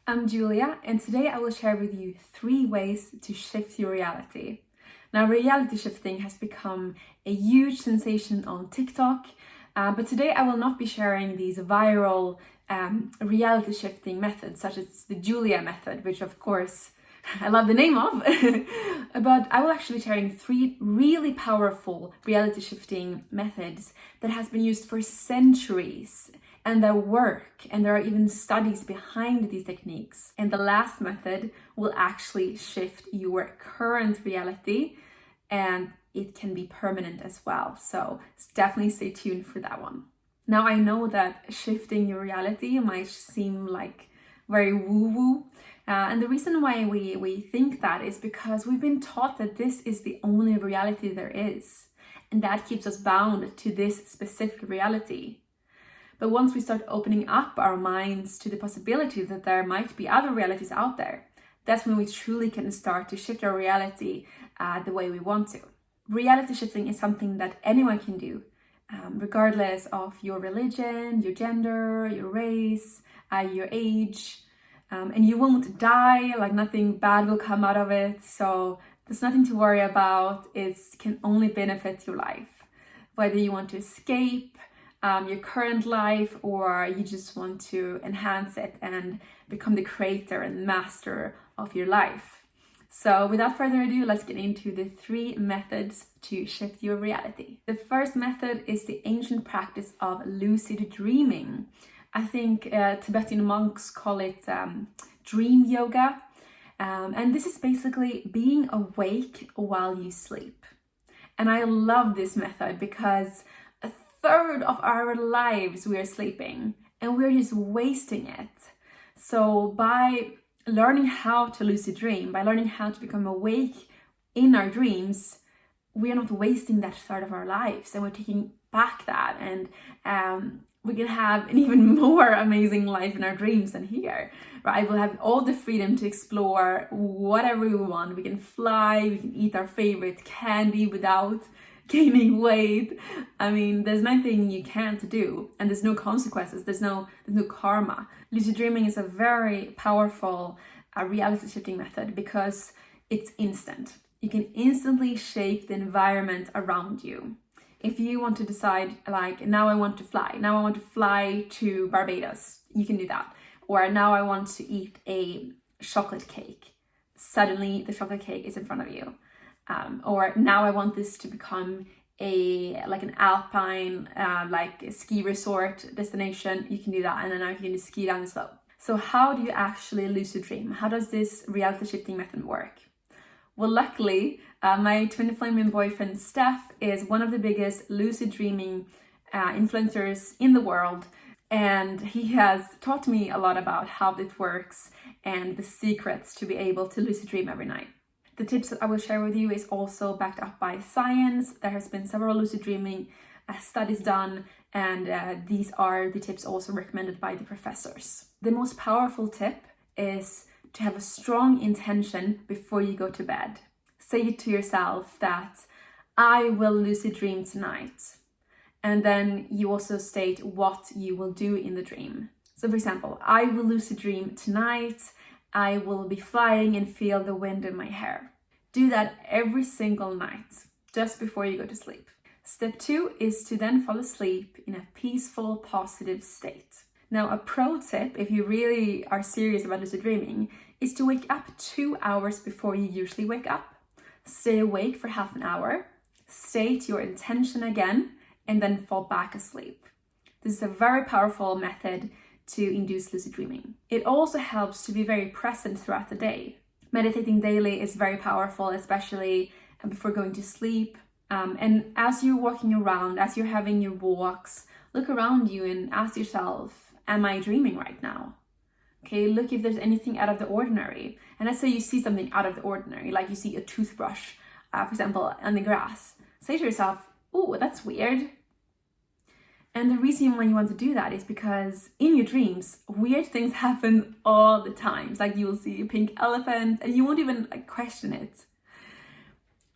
I'm Julia, and today I will share with you 3 ways to shift your reality. Now, reality shifting has become a huge sensation on TikTok, but today I will not be sharing these viral reality shifting methods, such as the Julia method, which of course I love the name of, but I will actually be sharing 3 really powerful reality shifting methods that has been used for centuries and that work, and there are even studies behind these techniques. And the last method will actually shift your current reality, and it can be permanent as well. So definitely stay tuned for that one. Now, I know that shifting your reality might seem like very woo-woo, and the reason why we think that is because we've been taught that this is the only reality there is, and that keeps us bound to this specific reality. But once we start opening up our minds to the possibility that there might be other realities out there, that's when we truly can start to shift our reality the way we want to. Reality shifting is something that anyone can do, regardless of your religion, your gender, your race, your age. And you won't die, like nothing bad will come out of it. So there's nothing to worry about. It can only benefit your life. Whether you want to escape your current life, or you just want to enhance it and become the creator and master of your life. So without further ado, let's get into the 3 methods to shift your reality. The first method is the ancient practice of lucid dreaming. I think Tibetan monks call it dream yoga. And this is basically being awake while you sleep. And I love this method because 1/3 of our lives we are sleeping and we're just wasting it. So by learning how to lucid dream, by learning how to become awake in our dreams, we are not wasting that 1/3 of our lives, and we're taking back that, and we can have an even more amazing life in our dreams than here, right? We'll have all the freedom to explore whatever we want. We can fly, we can eat our favorite candy without gaining weight. I mean, there's nothing you can't do, and there's no consequences, there's no karma. Lucid dreaming is a very powerful reality shifting method because it's instant. You can instantly shape the environment around you. If you want to decide, like, now I want to fly to Barbados, you can do that. Or now I want to eat a chocolate cake. Suddenly the chocolate cake is in front of you. Or now I want this to become an alpine a ski resort destination. You can do that, and then now you can just ski down the slope. So how do you actually lucid dream? How does this reality shifting method work? Well, luckily, my twin flaming boyfriend Steph is one of the biggest lucid dreaming influencers in the world, and he has taught me a lot about how this works and the secrets to be able to lucid dream every night. The tips that I will share with you is also backed up by science. There has been several lucid dreaming studies done, and these are the tips also recommended by the professors. The most powerful tip is to have a strong intention before you go to bed. Say to yourself that I will lucid dream tonight. And then you also state what you will do in the dream. So for example, I will lucid dream tonight. I will be flying and feel the wind in my hair. Do that every single night, just before you go to sleep. Step 2 is to then fall asleep in a peaceful, positive state. Now, a pro tip, if you really are serious about lucid dreaming, is to wake up 2 hours before you usually wake up. Stay awake for half an hour, state your intention again, and then fall back asleep. This is a very powerful method to induce lucid dreaming. It also helps to be very present throughout the day. Meditating daily is very powerful, especially before going to sleep. And as you're walking around, as you're having your walks, look around you and ask yourself, am I dreaming right now? Okay, look if there's anything out of the ordinary. And let's say you see something out of the ordinary, like you see a toothbrush, for example, on the grass. Say to yourself, oh, that's weird. And the reason why you want to do that is because in your dreams, weird things happen all the time. It's like you will see a pink elephant and you won't even question it.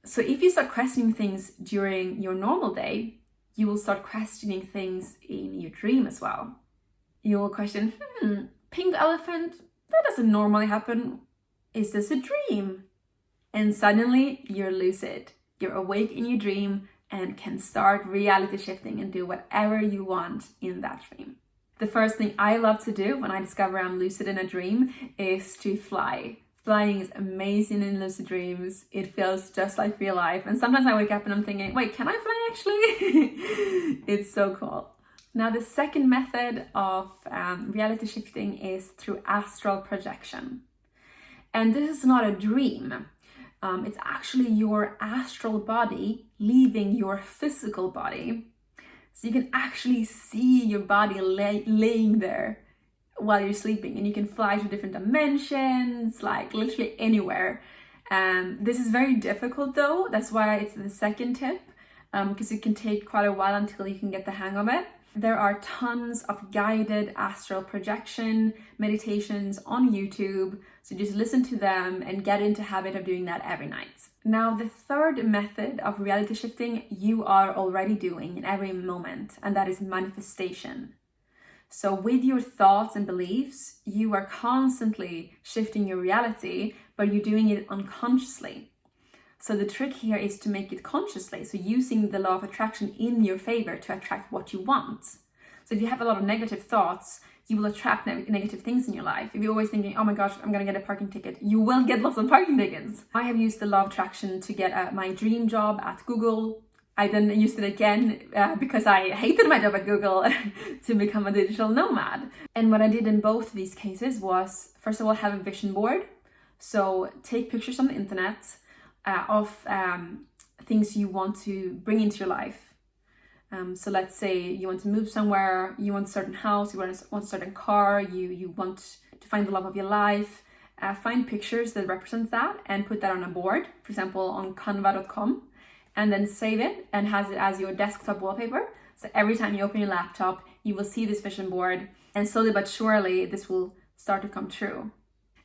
So if you start questioning things during your normal day, you will start questioning things in your dream as well. You will question, pink elephant, that doesn't normally happen. Is this a dream? And suddenly you're lucid. You're awake in your dream and can start reality shifting and do whatever you want in that dream. The first thing I love to do when I discover I'm lucid in a dream is to fly. Flying is amazing in lucid dreams. It feels just like real life. And sometimes I wake up and I'm thinking, wait, can I fly actually? It's so cool. Now, the second method of reality shifting is through astral projection. And this is not a dream. It's actually your astral body leaving your physical body. So you can actually see your body laying there while you're sleeping, and you can fly to different dimensions, like literally anywhere. This is very difficult though. That's why it's the second tip, because it can take quite a while until you can get the hang of it. There are tons of guided astral projection meditations on YouTube, so just listen to them and get into habit of doing that every night. Now, the third method of reality shifting you are already doing in every moment, and that is manifestation. So with your thoughts and beliefs, you are constantly shifting your reality, but you're doing it unconsciously. So the trick here is to make it consciously. So using the law of attraction in your favor to attract what you want. So if you have a lot of negative thoughts, you will attract negative things in your life. If you're always thinking, oh my gosh, I'm going to get a parking ticket, you will get lots of parking tickets. I have used the law of attraction to get my dream job at Google. I then used it again because I hated my job at Google to become a digital nomad. And what I did in both of these cases was, first of all, have a vision board. So take pictures on the internet of things you want to bring into your life. So let's say you want to move somewhere, you want a certain house, you want a certain car, you want to find the love of your life. Find pictures that represent that and put that on a board, for example, on canva.com, and then save it and has it as your desktop wallpaper. So every time you open your laptop, you will see this vision board, and slowly but surely, this will start to come true.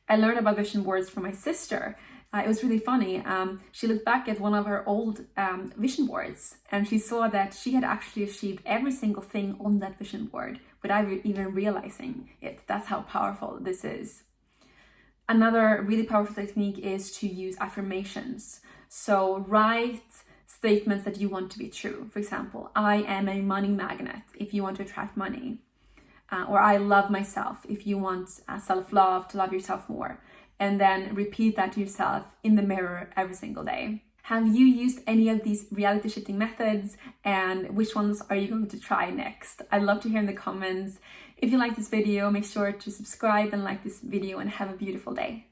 I learned about vision boards from my sister. It was really funny. She looked back at one of her old vision boards, and she saw that she had actually achieved every single thing on that vision board without even realizing it. That's how powerful this is. Another really powerful technique is to use affirmations. So write statements that you want to be true. For example, I am a money magnet if you want to attract money. Or I love myself if you want self-love, to love yourself more. And then repeat that to yourself in the mirror every single day. Have you used any of these reality shifting methods, and which ones are you going to try next? I'd love to hear in the comments. If you like this video, make sure to subscribe and like this video, and have a beautiful day.